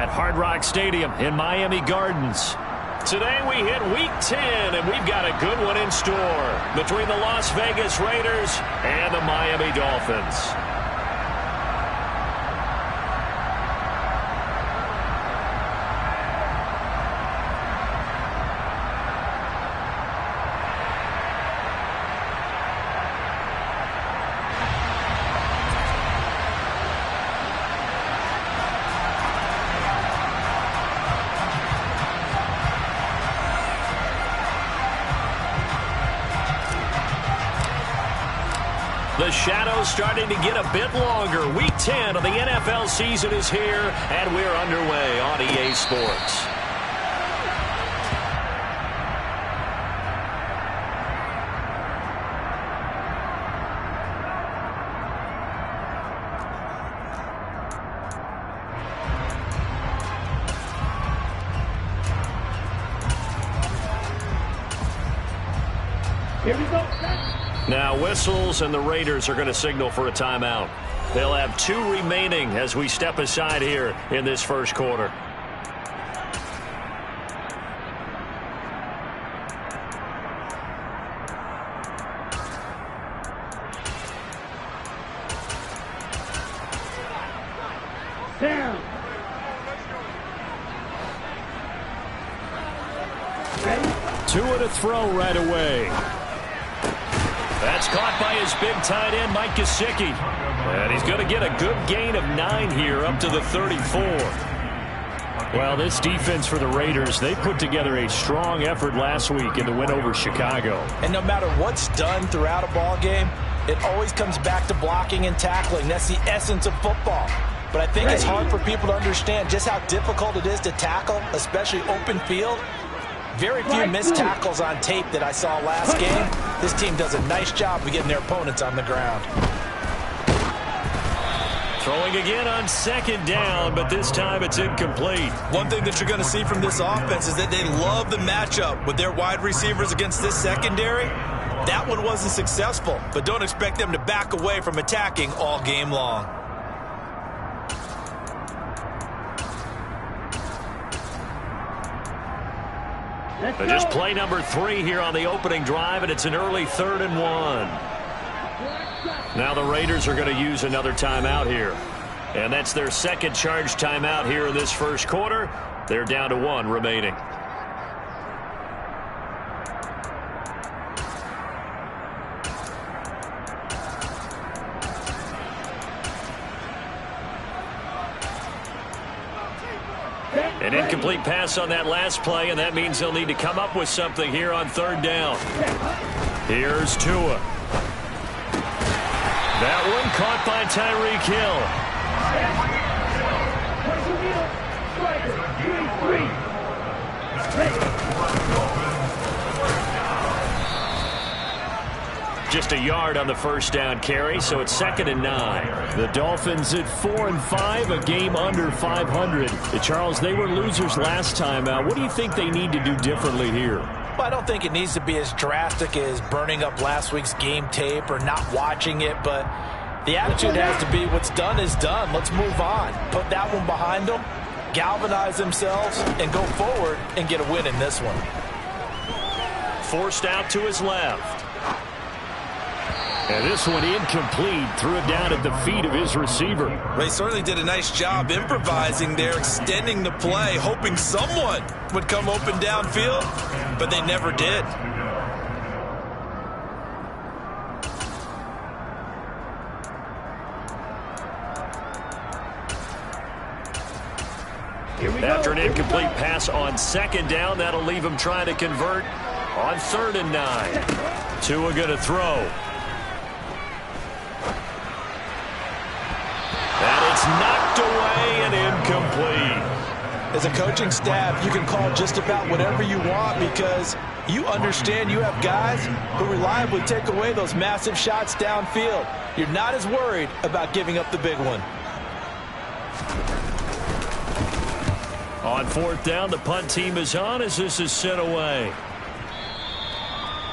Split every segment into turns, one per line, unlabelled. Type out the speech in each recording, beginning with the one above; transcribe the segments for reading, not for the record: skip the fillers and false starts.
at Hard Rock Stadium in Miami Gardens. Today we hit Week 10, and we've got a good one in store between the Las Vegas Raiders and the Miami Dolphins. The shadow's starting to get a bit longer. Week 10 of the NFL season is here, and we're underway on EA Sports.
Here we go.
Now whistles, and the Raiders are going to signal for a timeout. They'll have 2 remaining as we step aside here in this first quarter.
Down.
2 to throw right away. That's caught by his big tight end, Mike Gesicki. And he's going to get a good gain of 9 here up to the 34. Well, this defense for the Raiders, they put together a strong effort last week in the win over Chicago.
And no matter what's done throughout a ball game, it always comes back to blocking and tackling. That's the essence of football. But I think it's hard for people to understand just how difficult it is to tackle, especially open field. Very few missed tackles on tape that I saw last game. This team does a nice job of getting their opponents on the ground.
Throwing again on second down, but this time it's incomplete.
One thing that you're going to see from this offense is that they love the matchup with their wide receivers against this secondary. That one wasn't successful, but don't expect them to back away from attacking all game long.
Just play number 3 here on the opening drive, and it's an early 3rd and 1. Now the Raiders are going to use another timeout here. And that's their second charge timeout here in this first quarter. They're down to 1 remaining. An incomplete pass on that last play, and that means they'll need to come up with something here on 3rd down. Here's Tua. That one caught by Tyreek Hill. Just a yard on the first down carry, so it's 2nd and 9.
The Dolphins at 4-5, a game under 500. Charles, they were losers last time out. What do you think they need to do differently here?
Well, I don't think it needs to be as drastic as burning up last week's game tape or not watching it, but the attitude has to be what's done is done. Let's move on. Put that one behind them, galvanize themselves, and go forward and get a win in this one.
Forced out to his left.
And this one incomplete. Threw it down at the feet of his receiver.
They certainly did a nice job improvising there, extending the play, hoping someone would come open downfield, but they never did.
After an incomplete pass on 2nd down, that'll leave him trying to convert on 3rd and 9. Tua going to throw. And it's knocked away and incomplete.
As a coaching staff, you can call just about whatever you want because you understand you have guys who reliably take away those massive shots downfield. You're not as worried about giving up the big one.
On 4th down, the punt team is on as this is sent away.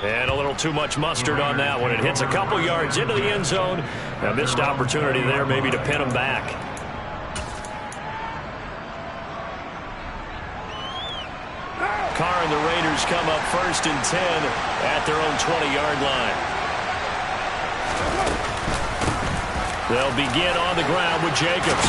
And a little too much mustard on that one. It hits a couple yards into the end zone. A missed opportunity there maybe to pin them back. Carr and the Raiders come up 1st and 10 at their own 20-yard line. They'll begin on the ground with Jacobs.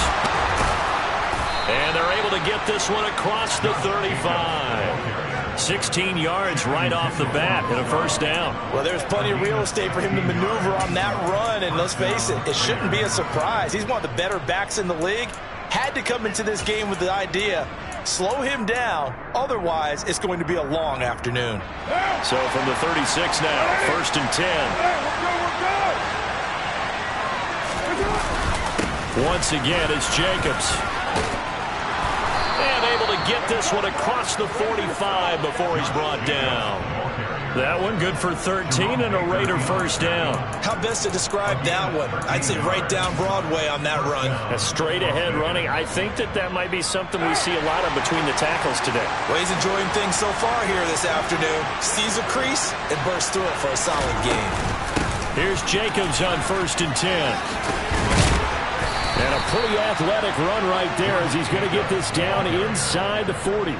And they're able to get this one across the 35. 16 yards right off the bat and a 1st down.
Well, there's plenty of real estate for him to maneuver on that run, and let's face it, it shouldn't be a surprise. He's one of the better backs in the league. Had to come into this game with the idea, slow him down, otherwise it's going to be a long afternoon.
So from the 36 now, 1st and 10. Once again, it's Jacobs. And able to get this one across the 45 before he's brought down. That one good for 13 and a Raider 1st down.
How best to describe that one? I'd say right down Broadway on that run.
A straight ahead running. I think that might be something we see a lot of between the tackles today.
Well, he's enjoying things so far here this afternoon. Sees a crease and bursts through it for a solid gain.
Here's Jacobs on 1st and 10. And a pretty athletic run right there as he's going to get this down inside the 40.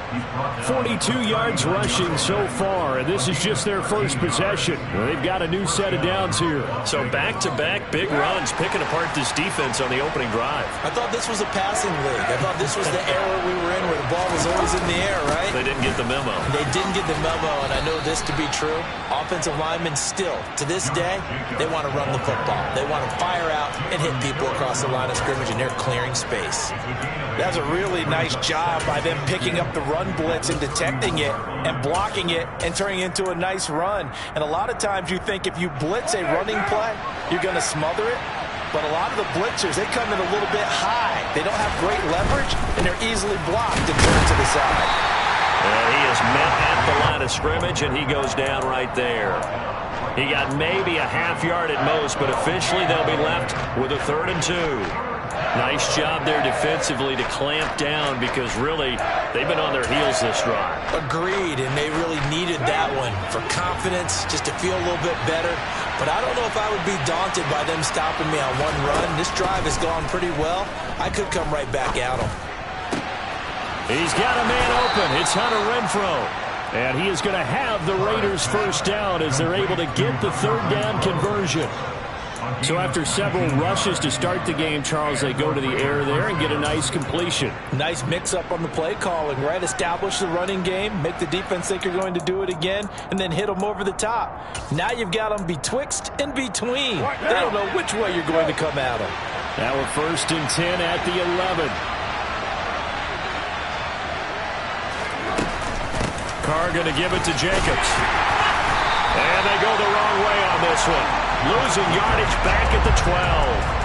42 yards rushing so far, and this is just their first possession. They've got a new set of downs here. So back-to-back big runs, picking apart this defense on the opening drive.
I thought this was a passing league. I thought this was the era we were in where the ball was always in the air, right?
They didn't get the memo.
They didn't get the memo, and I know this to be true. Offensive linemen still, to this day, they want to run the football. They want to fire out and hit people across the line of scrimmage, and they're clearing space. That's a really nice job by them picking up the run blitz and detecting it and blocking it and turning it into a nice run. And a lot of times you think if you blitz a running play, you're going to smother it. But a lot of the blitzers, they come in a little bit high. They don't have great leverage, and they're easily blocked and turned to the side.
And he is met at the line of scrimmage, and he goes down right there. He got maybe a half yard at most, but officially they'll be left with a 3rd and 2. Nice job there defensively to clamp down because really they've been on their heels this drive.
Agreed, and they really needed that one for confidence, just to feel a little bit better. But I don't know if I would be daunted by them stopping me on one run. This drive has gone pretty well. I could come right back at them.
He's got a man open. It's Hunter Renfrow. And he is going to have the Raiders 1st down as they're able to get the 3rd down conversion. So after several rushes to start the game, Charles, they go to the air there and get a nice completion.
Nice mix-up on the play calling, right? Establish the running game, make the defense think you're going to do it again, and then hit them over the top. Now you've got them betwixt and between. They don't know which way you're going to come at them.
Now we're 1st and 10 at the 11. Carr going to give it to Jacobs. And they go the wrong way on this one. Losing yardage back at the 12.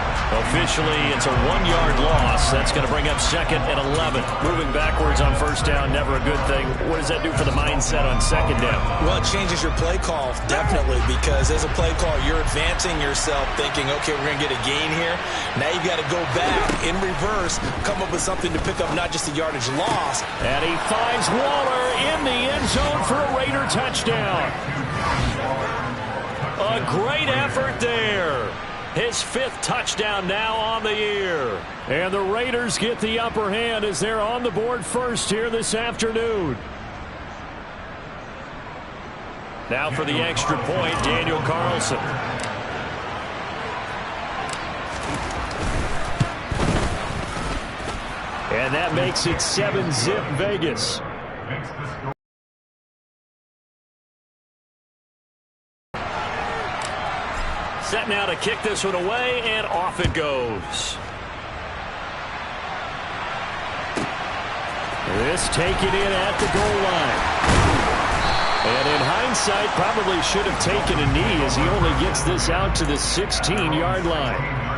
Officially, it's a 1-yard loss. That's going to bring up 2nd and 11. Moving backwards on 1st down, never a good thing. What does that do for the mindset on 2nd down?
Well, it changes your play call, definitely, because as a play call, you're advancing yourself thinking, okay, we're going to get a gain here. Now you've got to go back in reverse, come up with something to pick up not just a yardage loss.
And he finds Waller in the end zone for a Raider touchdown. A great effort there. His 5th touchdown now on the year. And the Raiders get the upper hand as they're on the board first here this afternoon. Now for the extra point, Daniel Carlson. And that makes it 7-zip Vegas. Set now to kick this one away, and off it goes. This taken in at the goal line. And in hindsight, probably should have taken a knee as he only gets this out to the 16-yard line.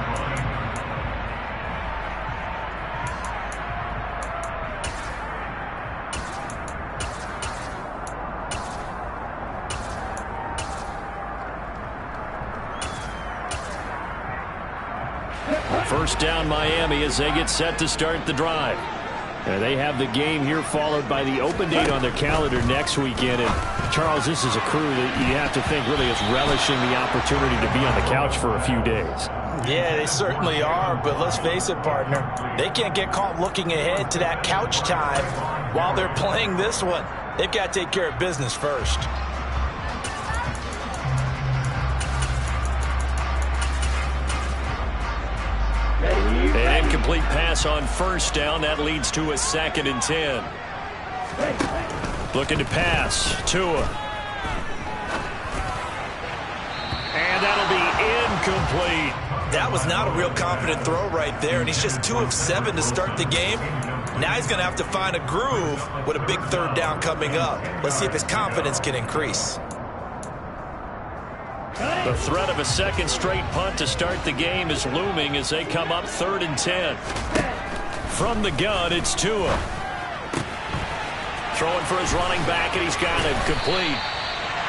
First down Miami as they get set to start the drive. And they have the game here followed by the open date on their calendar next weekend. And Charles, this is a crew that you have to think really is relishing the opportunity to be on the couch for a few days.
Yeah, they certainly are, but let's face it, partner. They can't get caught looking ahead to that couch time while they're playing this one. They've got to take care of business first.
An incomplete pass on first down. That leads to a 2nd and 10. Looking to pass. Tua. And that'll be incomplete.
That was not a real confident throw right there, and he's just 2 of 7 to start the game. Now he's going to have to find a groove with a big 3rd down coming up. Let's see if his confidence can increase.
The threat of a 2nd straight punt to start the game is looming as they come up 3rd and 10. From the gun, it's Tua. Throwing for his running back, and he's got it complete.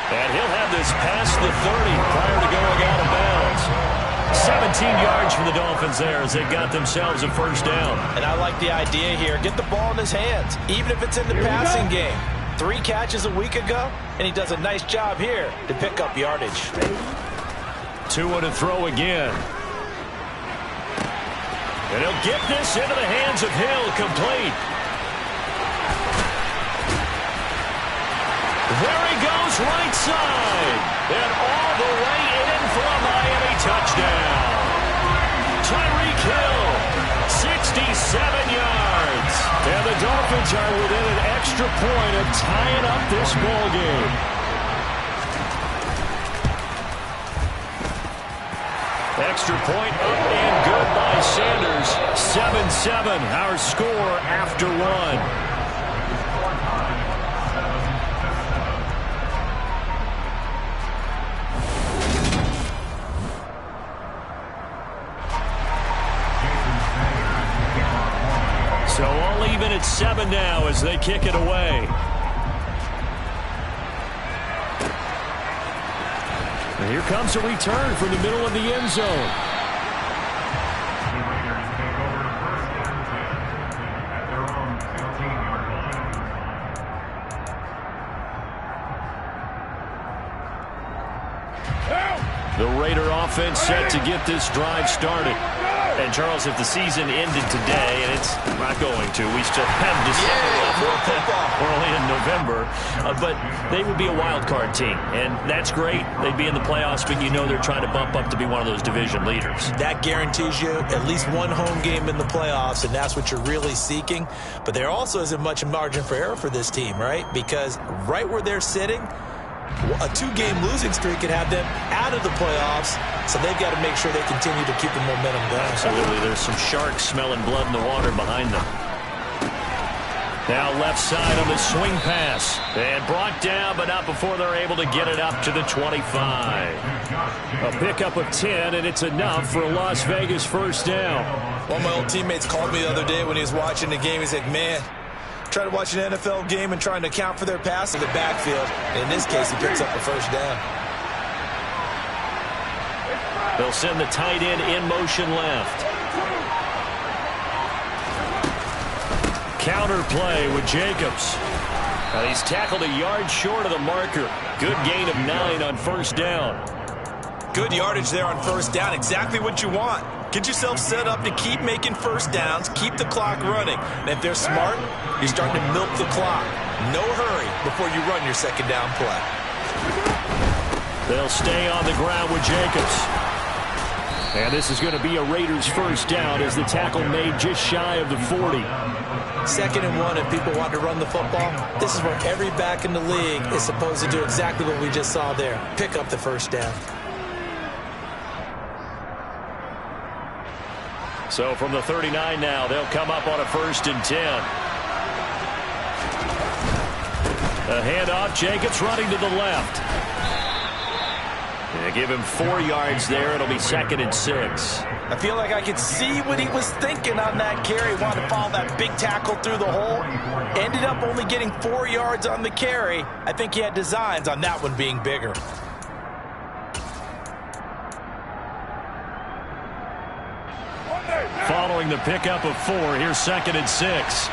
And he'll have this past the 30 prior to going out of bounds. 17 yards for the Dolphins there as they got themselves a 1st down.
And I like the idea here. Get the ball in his hands, even if it's in the passing game. 3 catches a week ago, and he does a nice job here to pick up yardage.
Tua to throw again. And he'll get this into the hands of Hill, complete. There he goes, right side. And all the way in for a Miami touchdown. Tyreek Hill, 67 yards. And the Dolphins are within an extra point of tying up this ball game. Extra point up and good by Sanders. 7-7, our score after 1. So all even at 7 now as they kick it away. And here comes a return from the middle of the end zone. The Raider offense set to get this drive started. And, Charles, if the season ended today, and it's not going to, we still have December left. We're only in November. But they would be a wild card team, and that's great. They'd be in the playoffs, but you know they're trying to bump up to be one of those division leaders.
That guarantees you at least one home game in the playoffs, and that's what you're really seeking. But there also isn't much margin for error for this team, right? Because right where they're sitting, a 2-game losing streak could have them out of the playoffs, so they've got to make sure they continue to keep the momentum going.
Absolutely. There's some sharks smelling blood in the water behind them. Now left side on the swing pass. And brought down, but not before they're able to get it up to the 25. A pickup of 10, and it's enough for a Las Vegas 1st down.
One of my old teammates called me the other day when he was watching the game. He's like, man, trying to watch an NFL game and trying to account for their pass in the backfield. In this case, he picks up a 1st down.
They'll send the tight end in motion left. Counter play with Jacobs. He's tackled a yard short of the marker. Good gain of 9 on 1st down.
Good yardage there on 1st down. Exactly what you want. Get yourself set up to keep making 1st downs, keep the clock running. And if they're smart, you're starting to milk the clock. No hurry before you run your 2nd down play.
They'll stay on the ground with Jacobs. And this is going to be a Raiders 1st down as the tackle made just shy of the 40.
2nd and 1, and people want to run the football. This is where every back in the league is supposed to do exactly what we just saw there. Pick up the 1st down.
So from the 39 now, they'll come up on a 1st and 10. A handoff, Jacobs running to the left. They give him 4 yards there. It'll be 2nd and 6.
I feel like I could see what he was thinking on that carry. Wanted to follow that big tackle through the hole. Ended up only getting 4 yards on the carry. I think he had designs on that one being bigger.
Following the pickup of 4, here's 2nd and 6.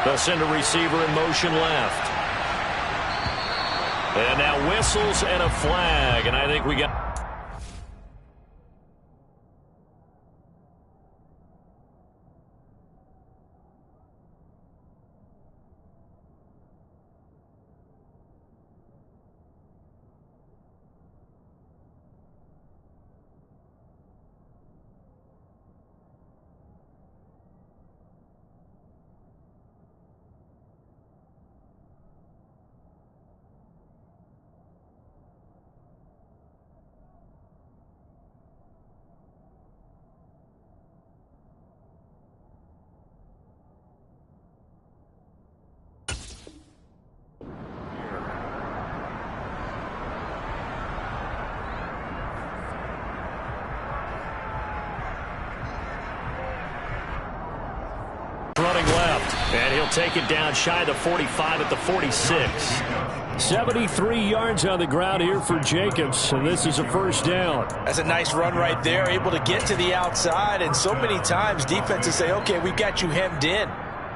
They'll send a receiver in motion left. And now whistles and a flag, and I think we got... And he'll take it down shy of the 45 at the 46.
73 yards on the ground here for Jacobs, and this is a first down.
That's a nice run right there, able to get to the outside, and so many times defenses say, okay, we've got you hemmed in.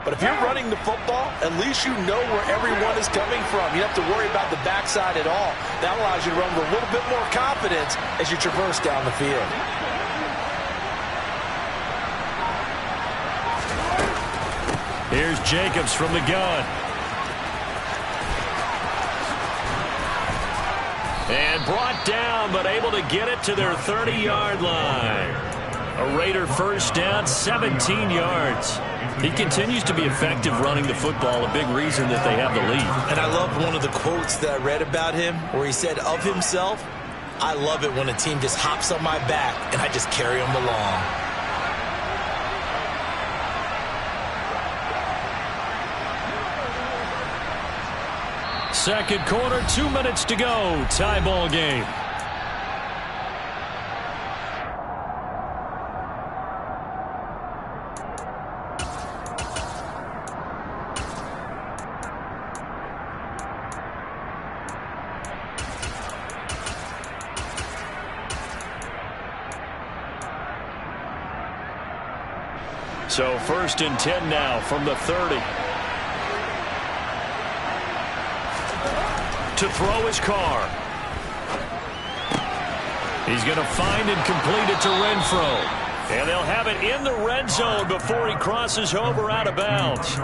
But if you're running the football, at least you know where everyone is coming from. You don't have to worry about the backside at all. That allows you to run with a little bit more confidence as you traverse down the field.
Here's Jacobs from the gun. And brought down, but able to get it to their 30-yard line. A Raider first down, 17 yards. He continues to be effective running the football, a big reason that they have the lead.
And I love one of the quotes that I read about him where he said of himself, I love it when a team just hops on my back and I just carry them along.
Second quarter, 2 minutes to go. Tie ball game. So first and 10 now from the 30. To throw his car. He's going to find and complete it to Renfro. And they'll have it in the red zone before he crosses over out of bounds.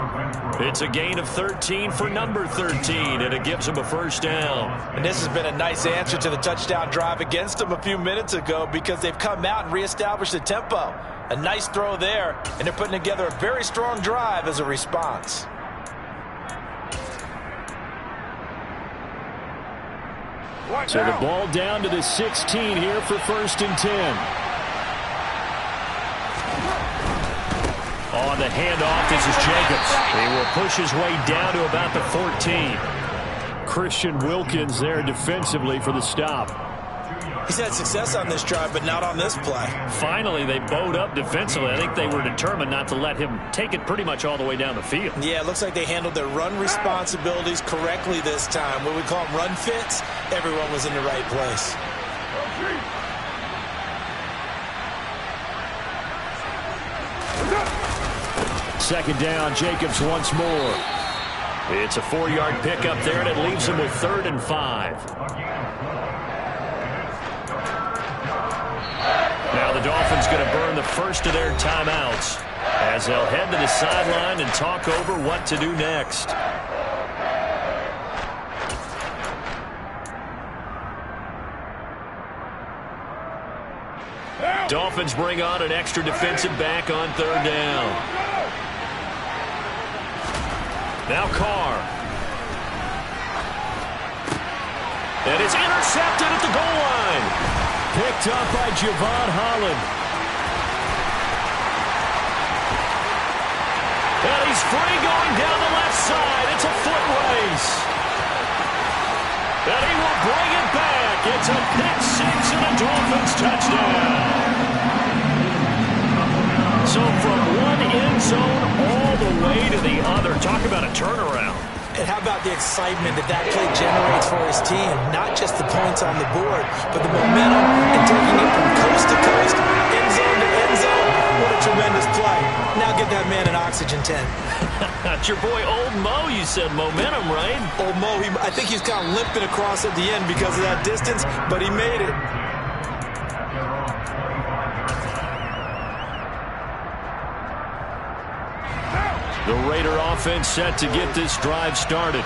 It's a gain of 13 for number 13, and it gives him a first down.
And this has been a nice answer to the touchdown drive against them a few minutes ago because they've come out and reestablished the tempo. A nice throw there, and they're putting together a very strong drive as a response.
So the ball down to the 16 here for first and 10.
On the handoff, this is Jacobs. He will push his way down to about the 14.
Christian Wilkins there defensively for the stop.
He's had success on this drive, but not on this play.
Finally, they bowed up defensively. I think they were determined not to let him take it pretty much all the way down the field.
Yeah, it looks like they handled their run responsibilities correctly this time. What we call them run fits, everyone was in the right place.
Second down, Jacobs once more.
It's a 4-yard pickup there, and it leaves him with 3rd and 5. Now the Dolphins going to burn the first of their timeouts as they'll head to the sideline and talk over what to do next. Dolphins bring on an extra defensive back on 3rd down. Now Carr. And it's intercepted at the goal line.
Picked up by Javon Holland.
And he's free going down the left side. It's a foot race. And he will bring it back. It's a pick six and a Dolphins touchdown. So from one end zone all the way to the other. Talk about a turnaround.
And how about the excitement that play generates for his team? Not just the points on the board, but the momentum and taking it from coast to coast, end zone to end zone. What a tremendous play. Now give that man an oxygen tent.
That's your boy Old Mo. You said momentum, right?
Old Mo, I think he's kind of limping across at the end because of that distance, but he made it.
The Raider offense set to get this drive started.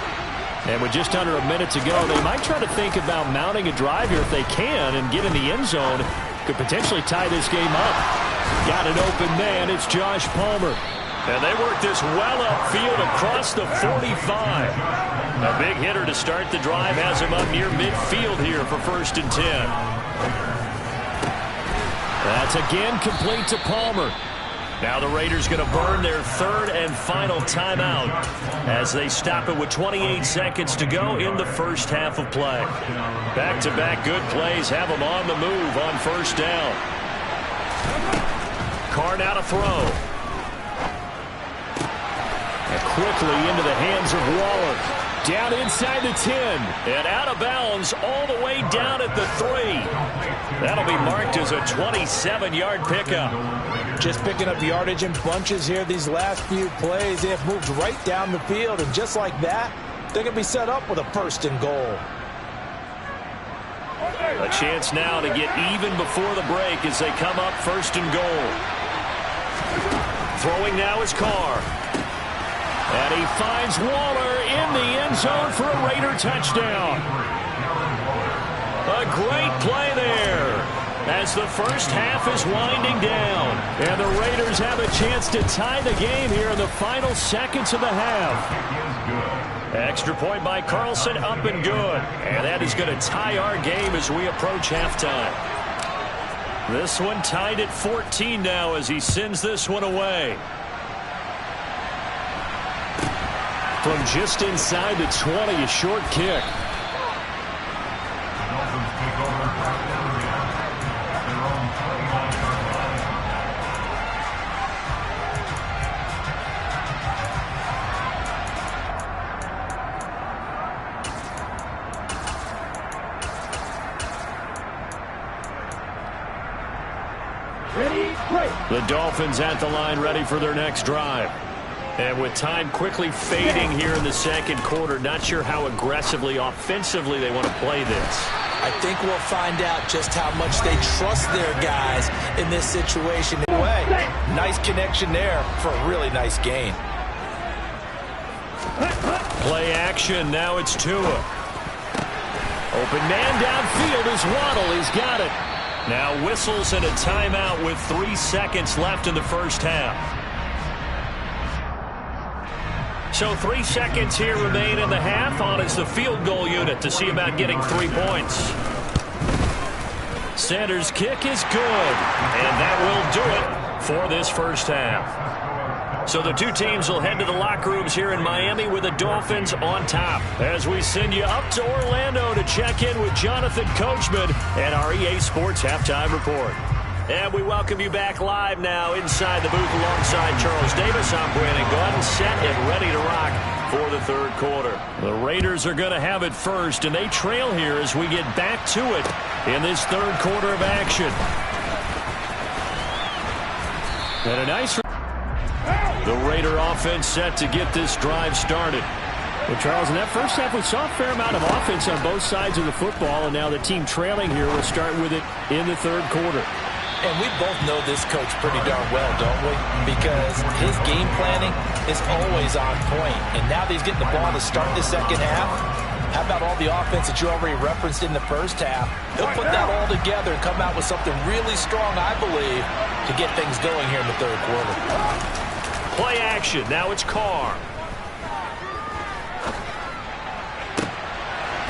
And with just under a minute to go, they might try to think about mounting a drive here if they can and get in the end zone. Could potentially tie this game up. Got an open man. It's Josh Palmer.
And they work this well upfield across the 45. A big hitter to start the drive has him up near midfield here for 1st and 10.
That's again complete to Palmer.
Now the Raiders going to burn their 3rd and final timeout as they stop it with 28 seconds to go in the first half of play. Back-to-back good plays have them on the move on 1st down. Carr now to throw.
quickly into the hands of Waller. Down inside the 10. And out of bounds all the way down at the 3. That'll be marked as a 27-yard pickup.
Just picking up yardage in bunches here these last few plays. They have moved right down the field, and just like that, they're going to be set up with a 1st and goal.
A chance now to get even before the break as they come up 1st and goal. Throwing now is Carr. And he finds Waller in the end zone for a Raider touchdown. A great play there as the first half is winding down. And the Raiders have a chance to tie the game here in the final seconds of the half. Extra point by Carlson, up and good. And that is going to tie our game as we approach halftime. This one tied at 14 now as he sends this one away. From just inside the 20, a short kick. The Dolphins at the line ready for their next drive. And with time quickly fading here in the second quarter, not sure how aggressively, offensively they want to play this.
I think we'll find out just how much they trust their guys in this situation. Nice connection there for a really nice gain.
Play action. Now it's Tua. Open man downfield is Waddle. He's got it. Now whistles and a timeout with 3 seconds left in the first half. So 3 seconds here remain in the half. On is the field goal unit to see about getting 3 points. Sanders' kick is good. And that will do it for this first half. So the two teams will head to the locker rooms here in Miami with the Dolphins on top. As we send you up to Orlando to check in with Jonathan Coachman and our EA Sports Halftime Report. And we welcome you back live now inside the booth alongside Charles Davis. I'm Brandon Gaudin, set and ready to rock for the third quarter. The Raiders are going to have it first, and they trail here as we get back to it in this third quarter of action. And a nice... The Raider offense set to get this drive started. Well, Charles, in that first half, we saw a fair amount of offense on both sides of the football, and now the team trailing here will start with it in the third quarter.
And we both know this coach pretty darn well, don't we? Because his game planning is always on point. And now that he's getting the ball to start the second half, how about all the offense that you already referenced in the first half? He'll put that all together and come out with something really strong, I believe, to get things going here in the third quarter.
Play action. Now it's Carr.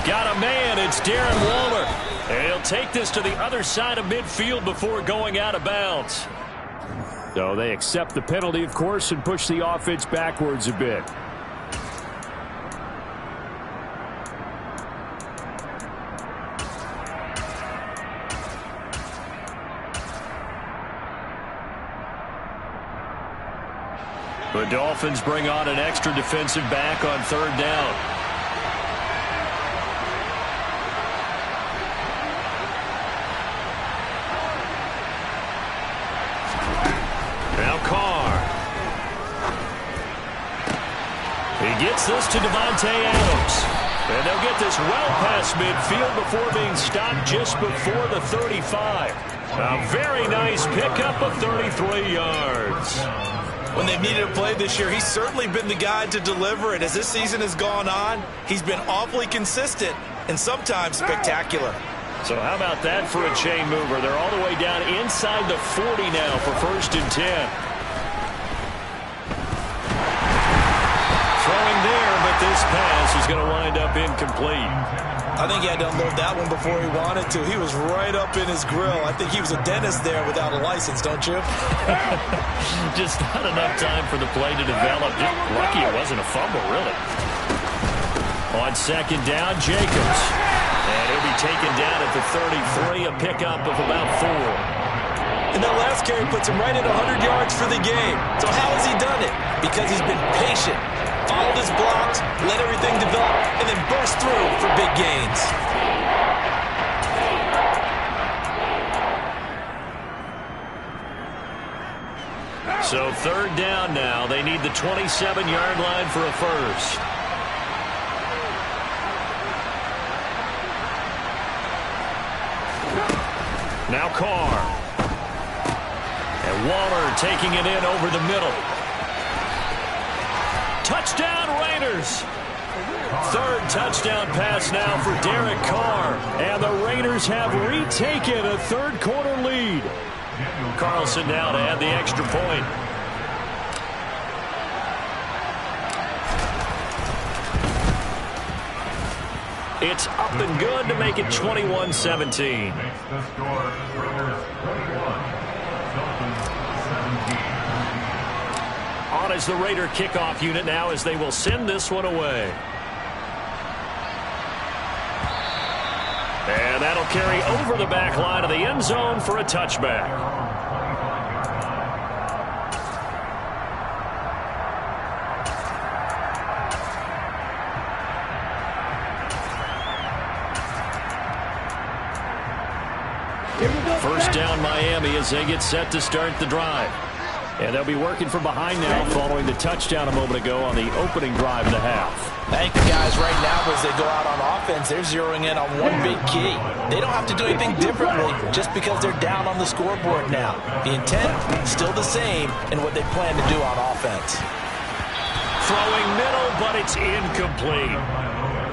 Got a man. It's Darren Waller. And he'll take this to the other side of midfield before going out of bounds. So they accept the penalty, of course, and push the offense backwards a bit. The Dolphins bring on an extra defensive back on third down. Now Carr. He gets this to Devontae Adams. And they'll get this well past midfield before being stopped just before the 35. A very nice pickup of 33 yards.
When they've needed a play this year, he's certainly been the guy to deliver it. As this season has gone on, he's been awfully consistent and sometimes spectacular.
So how about that for a chain mover? They're all the way down inside the 40 now for 1st and 10. Throwing there, but this pass is going to wind up incomplete.
I think he had to unload that one before he wanted to. He was right up in his grill. I think he was a dentist there without a license, don't you?
Just not enough time for the play to develop. Just lucky it wasn't a fumble, really. On second down, Jacobs. And he'll be taken down at the 33, a pickup of about 4.
And that last carry puts him right at 100 yards for the game. So how has he done it? Because he's been patient, let everything develop, and then burst through for big gains.
So third down now. They need the 27-yard line for a first. Now Carr. And Waller taking it in over the middle. Touchdown Raiders. Third touchdown pass now for Derek Carr. And the Raiders have retaken a third-quarter lead. Carlson now to add the extra point. It's up and good to make it 21-17. On is the Raider kickoff unit now as they will send this one away. And that'll carry over the back line of the end zone for a touchback. First down Miami as they get set to start the drive. And they'll be working from behind now following the touchdown a moment ago on the opening drive of the half.
I think the guys right now, as they go out on offense, they're zeroing in on one big key. They don't have to do anything differently just because they're down on the scoreboard now. The intent, still the same in what they plan to do on offense.
Throwing middle, but it's incomplete.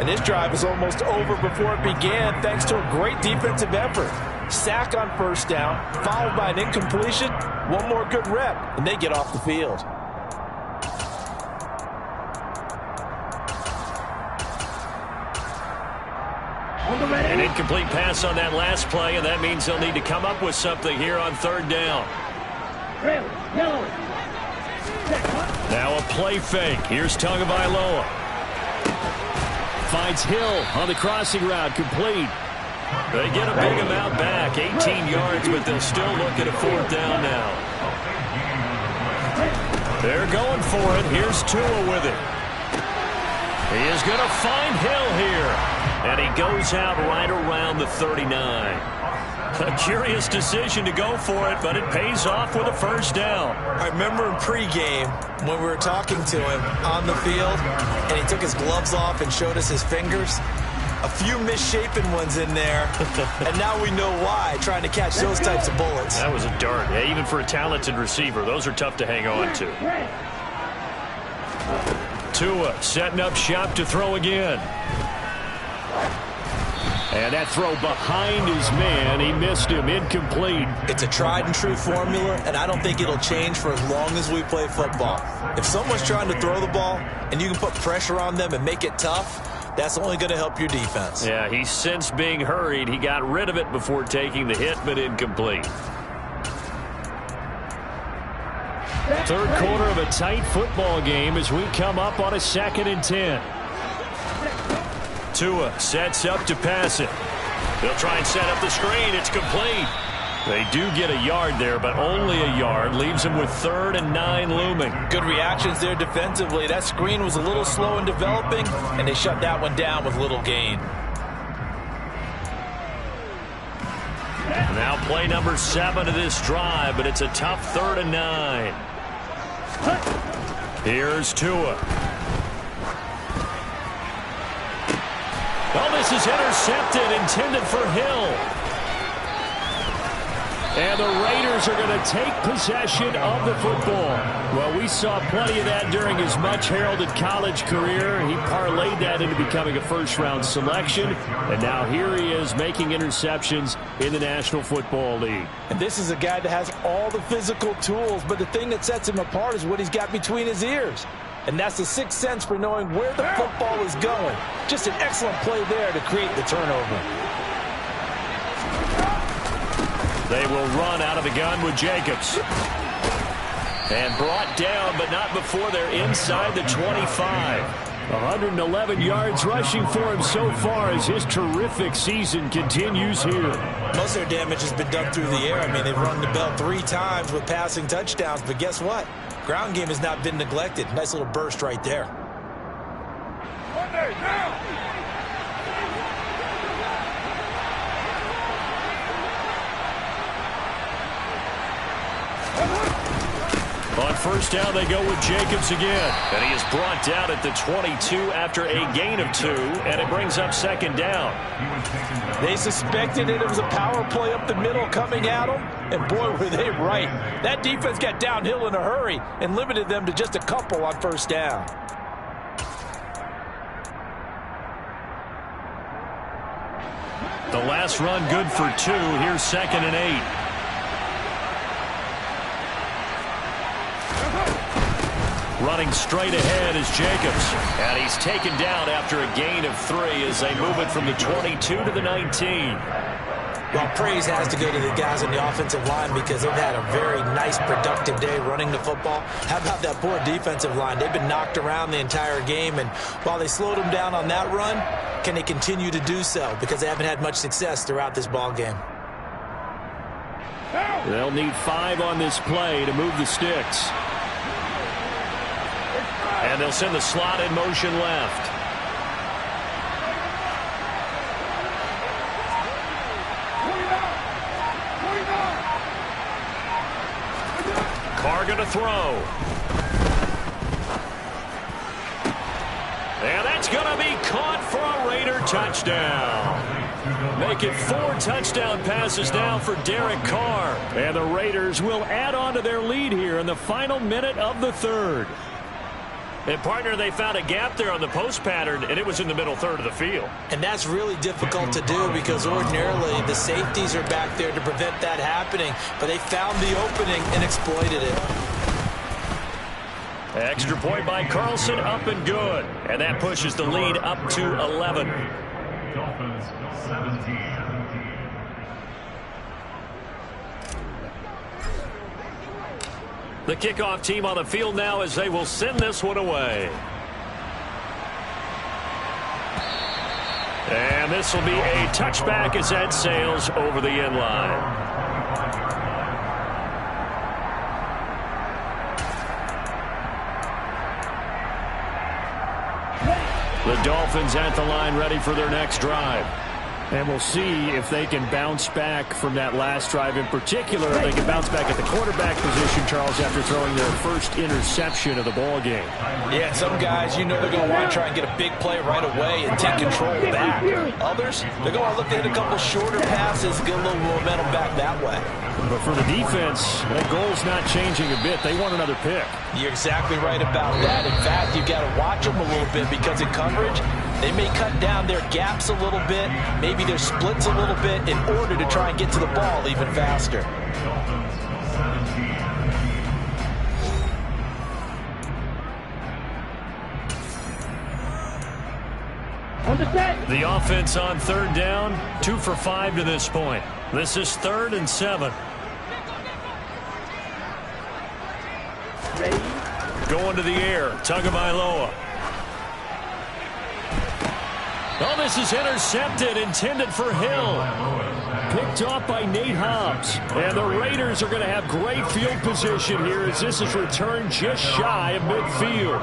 And this drive is almost over before it began thanks to a great defensive effort. Sack on first down, followed by an incompletion. One more good rep, and they get off the field.
An incomplete pass on that last play, and that means they'll need to come up with something here on third down. Now a play fake. Here's Tagovailoa. Finds Hill on the crossing route, complete. They get a big amount back, 18 yards, but they'll still look at a fourth down now. They're going for it. Here's Tua with it. He is going to find Hill here. And he goes out right around the 39. A curious decision to go for it, but it pays off with a first down.
I remember in pregame when we were talking to him on the field, and he took his gloves off and showed us his fingers. A few misshapen ones in there, and now we know why, trying to catch those types of bullets.
That was a dart. Yeah, even for a talented receiver, those are tough to hang on to. Tua setting up shop to throw again. And that throw behind his man, he missed him, incomplete.
It's a tried and true formula, and I don't think it'll change for as long as we play football. If someone's trying to throw the ball, and you can put pressure on them and make it tough, that's only going to help your defense.
Yeah, he's since being hurried. He got rid of it before taking the hit, but incomplete. Third quarter of a tight football game as we come up on a 2nd and 10. Tua sets up to pass it. They'll try and set up the screen. It's complete. They do get a yard there, but only a yard. Leaves them with 3rd and 9 looming.
Good reactions there defensively. That screen was a little slow in developing, and they shut that one down with little gain.
Now play number 7 of this drive, but it's a tough 3rd and 9. Here's Tua. Oh, this is intercepted, intended for Hill. And the Raiders are going to take possession of the football. Well, we saw plenty of that during his much-heralded college career. He parlayed that into becoming a first-round selection. And now here he is making interceptions in the National Football League.
And this is a guy that has all the physical tools, but the thing that sets him apart is what he's got between his ears. And that's the sixth sense for knowing where the football is going. Just an excellent play there to create the turnover.
They will run out of the gun with Jacobs. And brought down, but not before they're inside the 25. 111 yards rushing for him so far as his terrific season continues here.
Most of their damage has been done through the air. I mean, they've rung the bell 3 times with passing touchdowns, but guess what? Ground game has not been neglected. Nice little burst right there.
On first down, they go with Jacobs again. And he is brought down at the 22 after a gain of 2, and it brings up second down.
They suspected it was a power play up the middle coming at them, and boy, were they right. That defense got downhill in a hurry and limited them to just a couple on first down.
The last run good for 2. Here's 2nd and 8. Running straight ahead is Jacobs. And he's taken down after a gain of 3 as they move it from the 22 to the 19.
Well, praise has to go to the guys on the offensive line because they've had a very nice, productive day running the football. How about that poor defensive line? They've been knocked around the entire game, and while they slowed them down on that run, can they continue to do so? Because they haven't had much success throughout this ball game.
They'll need 5 on this play to move the sticks. And they'll send the slot in motion left. Carr going to throw. And that's going to be caught for a Raider touchdown. Make it 4 touchdown passes now for Derek Carr. And the Raiders will add on to their lead here in the final minute of the 3rd. And, partner, they found a gap there on the post pattern, and it was in the middle third of the field. And that's really difficult to do because ordinarily the safeties are back there to prevent that happening. But they found the opening and exploited it. Extra point by Carlson, up and good. And that pushes the lead up to 11.
Dolphins 17.
The kickoff team on the field now as they will send this one away. And this will be a touchback as that sails over the end line. The Dolphins at the line ready for their next drive. And we'll see if they can bounce back from that last drive. In particular, if they can bounce back at the quarterback position, Charles, after throwing their first interception of the ball game.
Yeah, some guys, you know they're going to want to try and get a big play right away and take control back. Others, they're going to look to hit a couple shorter passes, get a little momentum back that way.
But for the defense, that goal's not changing a bit. They want another pick.
You're exactly right about that. In fact, you've got to watch them a little bit because in coverage, they may cut down their gaps a little bit, maybe their splits a little bit in order to try and get to the ball even faster.
The offense on 3rd down, 2 for 5 to this point. This is 3rd and 7. Going to the air, Tagovailoa. Oh, this is intercepted, intended for Hill. Picked off by Nate Hobbs. And the Raiders are going to have great field position here as this is returned just shy of midfield.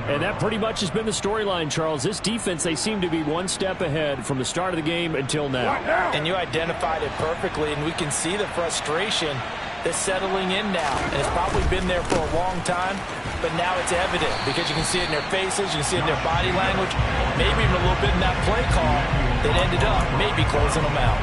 And that pretty much has been the storyline, Charles. This defense, they seem to be one step ahead from the start of the game until now.
And you identified it perfectly, and we can see the frustration that's settling in now. And it's probably been there for a long time, but now it's evident because you can see it in their faces, you can see it in their body language, maybe even a little bit in that play call that ended up maybe closing them out.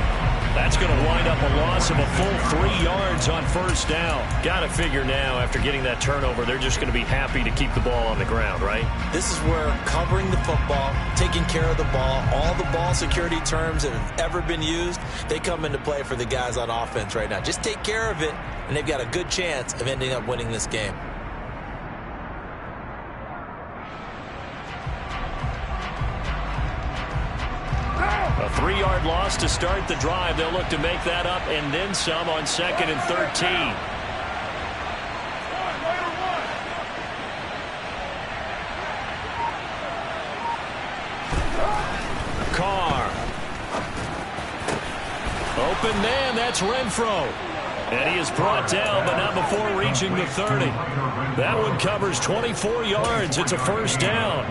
That's going to wind up a loss of a full 3 yards on first down. Got to figure now, after getting that turnover, they're just going to be happy to keep the ball on the ground, right?
This is where covering the football, taking care of the ball, all the ball security terms that have ever been used, they come into play for the guys on offense right now. Just take care of it, and they've got a good chance of ending up winning this game.
A 3-yard loss to start the drive. They'll look to make that up and then some on 2nd and 13. Carr. Open man, that's Renfro. And he is brought down, but not before reaching the 30. That one covers 24 yards. It's a first down.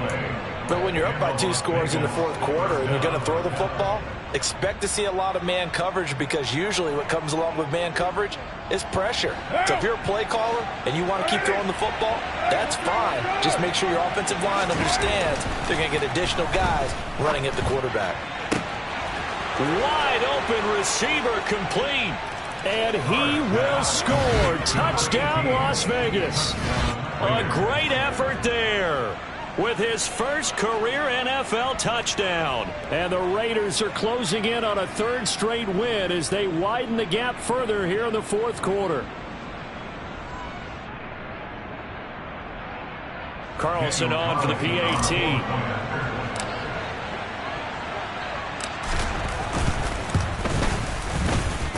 But when you're up by 2 scores in the fourth quarter and you're going to throw the football, expect to see a lot of man coverage, because usually what comes along with man coverage is pressure. So if you're a play caller and you want to keep throwing the football, that's fine. Just make sure your offensive line understands they're going to get additional guys running at the quarterback.
Wide open receiver, complete. And he will score. Touchdown, Las Vegas. A great effort there with his first career NFL touchdown. And the Raiders are closing in on a 3rd straight win as they widen the gap further here in the fourth quarter. Carlson on for the PAT.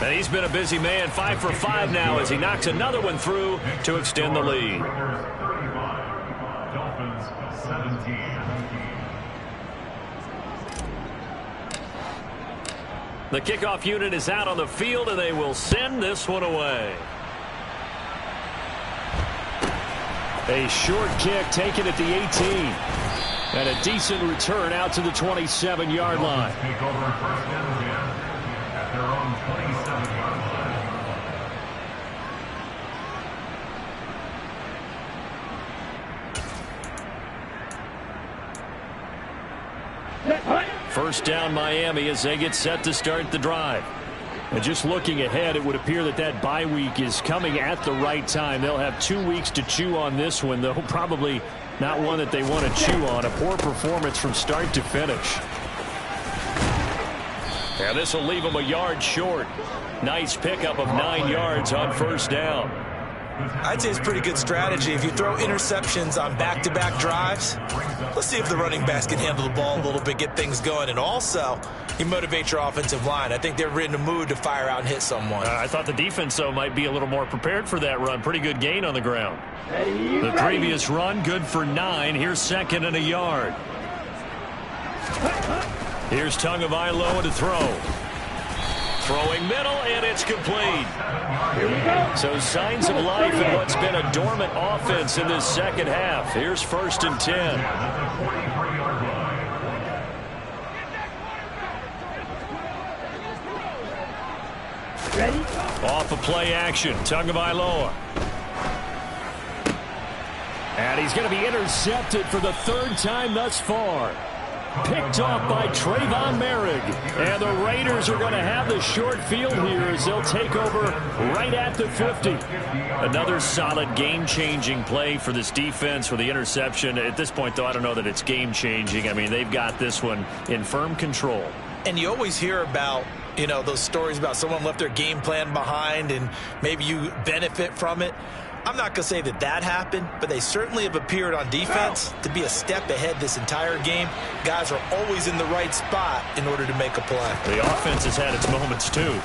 And he's been a busy man, 5 for 5 now as he knocks another one through to extend the lead.
Dolphins 17.
The kickoff unit is out on the field, and they will send this one away. A short kick taken at the 18. And a decent return out to the 27-yard line.
Take over 1st and 10 at their own 27-yard
Set.
First down Miami as they get set to start the drive. And just looking ahead, it would appear that that bye week is coming at the right time. They'll have 2 weeks to chew on this one, though probably not one that they want to chew on. A poor performance from start to finish. And this will leave them a yard short. Nice pickup of 9 yards on first down.
I'd say it's pretty good strategy. If you throw interceptions on back-to-back drives, let's see if the running backs can handle the ball a little bit, get things going. And also, you motivate your offensive line. I think they're in the mood to fire out and hit someone.
I thought the defense, though, might be a little more prepared for that run. Pretty good gain on the ground. The previous run, good for 9. Here's 2nd and a yard. Here's Tagovailoa to throw. Throwing middle, and it's complete. So signs of life in what's been a dormant offense in this second half. Here's 1st and 10.
Ready?
Off of play action, Tagovailoa. And he's going to be intercepted for the 3rd time thus far. Picked off by Trayvon Merrick. And the Raiders are going to have the short field here as they'll take over right at the 50. Another solid game-changing play for this defense with the interception. At this point, though, I don't know that it's game-changing. I mean, they've got this one in firm control.
And you always hear about, you know, those stories about someone left their game plan behind and maybe you benefit from it. I'm not going to say that that happened, but they certainly have appeared on defense to be a step ahead this entire game. Guys are always in the right spot in order to make a play.
The offense has had its moments, too.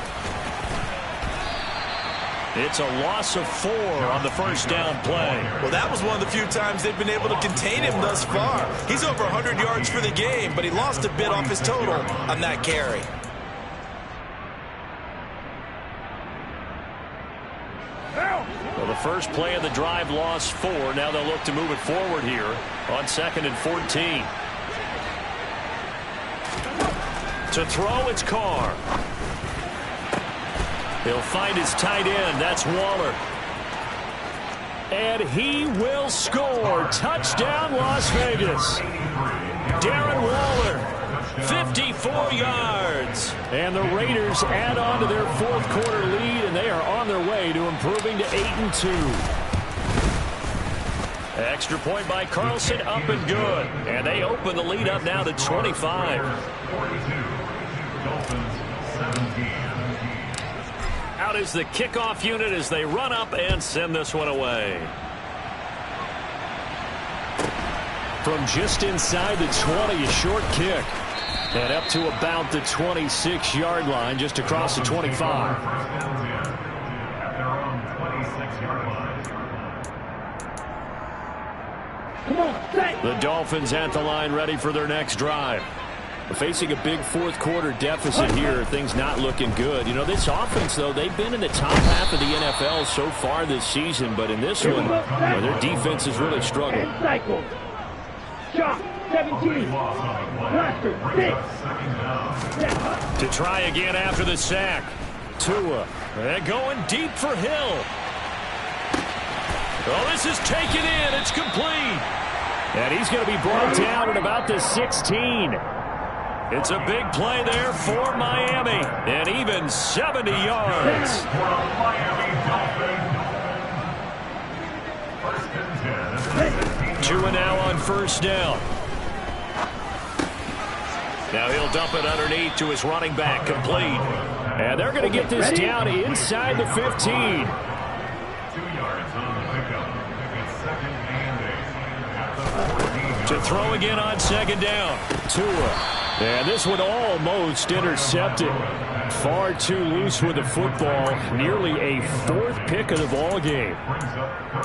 It's a loss of 4 on the first down play.
Well, that was one of the few times they've been able to contain him thus far. He's over 100 yards for the game, but he lost a bit off his total on that carry.
Well, the first play of the drive lost 4. Now they'll look to move it forward here on 2nd and 14. To throw, it's Carr. He'll find his tight end. That's Waller. And he will score. Touchdown, Las Vegas. Darren Waller, 54 yards. And the Raiders add on to their fourth quarter lead, and they are on their way to improving to 8-2. Extra point by Carlson, up and good. And they open the lead up now to 25.
42. Dolphins 17.
Out is the kickoff unit as they run up and send this one away. From just inside the 20, a short kick. And up to about the 26-yard line, just across the 25.
At their own 26-yard line.
Come on, set.
The Dolphins at the line, ready for their next drive. Facing a big fourth quarter deficit here, things not looking good. You know, this offense, though, they've been in the top half of the NFL so far this season, but in this one, well, their defense has really struggled.
Cycle. Chop, 17. Blaster, 6.
To try again after the sack. Tua. And going deep for Hill. Oh, this is taken in. It's complete. And he's going to be brought down at about the 16. It's a big play there for Miami. And even 70 yards. Tua now on first down. Now he'll dump it underneath to his running back, complete. And they're going to get this down inside the 15.
2 yards on the pickup. It's second and 8.
To throw again on second down. Tua. And this one almost intercepted. Far too loose with the football. Nearly a 4th pick of the ball game.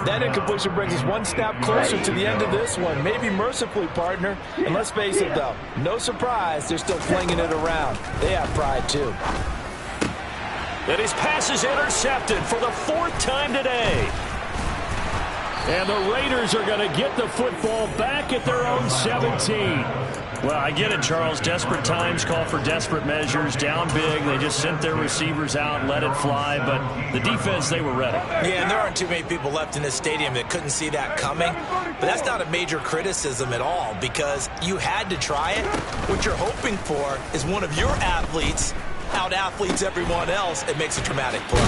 That incompletion brings us one snap closer to the end of this one. Maybe mercifully, partner. And let's face it, though. No surprise, they're still flinging it around. They have pride, too.
And his pass is intercepted for the 4th time today. And the Raiders are going to get the football back at their own 17. Well, I get it, Charles. Desperate times call for desperate measures. Down big, they just sent their receivers out and let it fly. But the defense, they were ready.
Yeah, and there aren't too many people left in this stadium that couldn't see that coming. But that's not a major criticism at all because you had to try it. What you're hoping for is one of your athletes out-athletes everyone else and makes a dramatic play.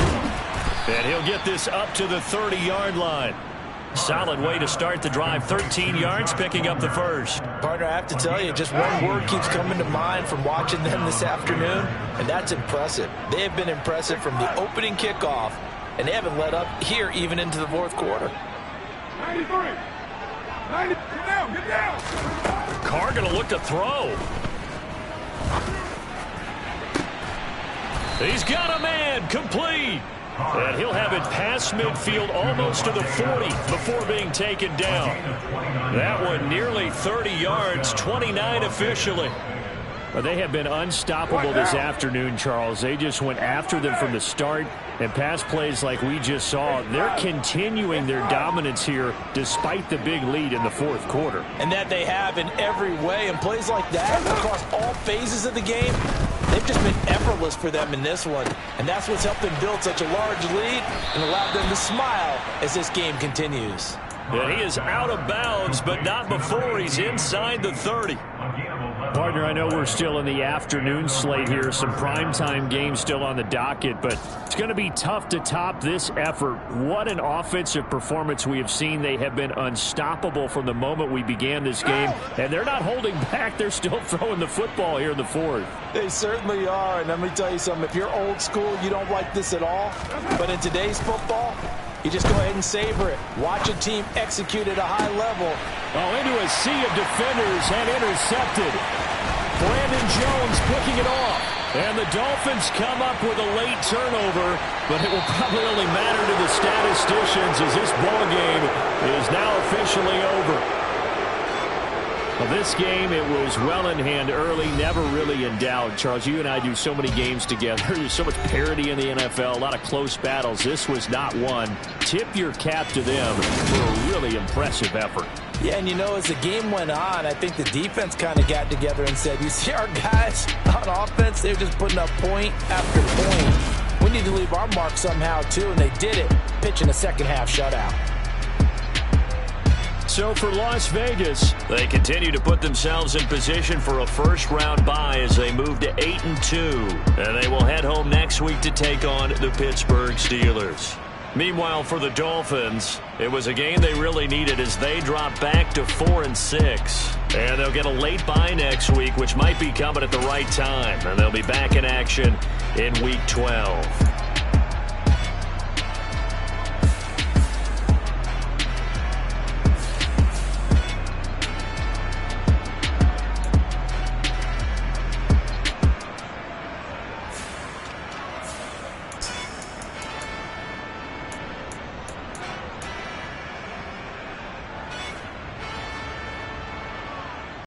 And he'll get this up to the 30-yard line. Solid way to start the drive. 13 yards, picking up the first.
Partner, I have to tell you, just one word keeps coming to mind from watching them this afternoon, and that's impressive. They have been impressive from the opening kickoff, and they haven't let up here even into the 4th quarter.
93. 90. Get down. Get down.
Carr going to look to throw. He's got a man, complete. And he'll have it past midfield almost to the 40 before being taken down. That one nearly 30 yards, 29 officially. Well, they have been unstoppable this afternoon, Charles. They just went after them from the start. And pass plays like we just saw, they're continuing their dominance here despite the big lead in the 4th quarter.
And that they have in every way. And plays like that across all phases of the game, they've just been effortless for them in this one. And that's what's helped them build such a large lead and allowed them to smile as this game continues.
And he is out of bounds, but not before he's inside the 30. Partner, I know we're still in the afternoon slate here. Some primetime games still on the docket, but it's going to be tough to top this effort. What an offensive performance we have seen. They have been unstoppable from the moment we began this game, and they're not holding back. They're still throwing the football here in the 4th.
They certainly are, and let me tell you something. If you're old school, you don't like this at all, but in today's football, you just go ahead and savor it. Watch a team execute at a high level.
Oh, into a sea of defenders and intercepted. Brandon Jones picking it off. And the Dolphins come up with a late turnover, but it will probably only matter to the statisticians as this ball game is now officially over. Well, this game, it was well in hand early, never really in doubt. Charles, you and I do so many games together. There's so much parity in the NFL, a lot of close battles. This was not one. Tip your cap to them for a really impressive effort.
Yeah, and you know, as the game went on, I think the defense kind of got together and said, you see our guys on offense, they're just putting up point after point. We need to leave our mark somehow, too, and they did it, pitching a second-half shutout.
So for Las Vegas, they continue to put themselves in position for a first-round bye as they move to 8-2. And they will head home next week to take on the Pittsburgh Steelers. Meanwhile, for the Dolphins, it was a game they really needed as they drop back to 4-6. And they'll get a late bye next week, which might be coming at the right time. And they'll be back in action in Week 12.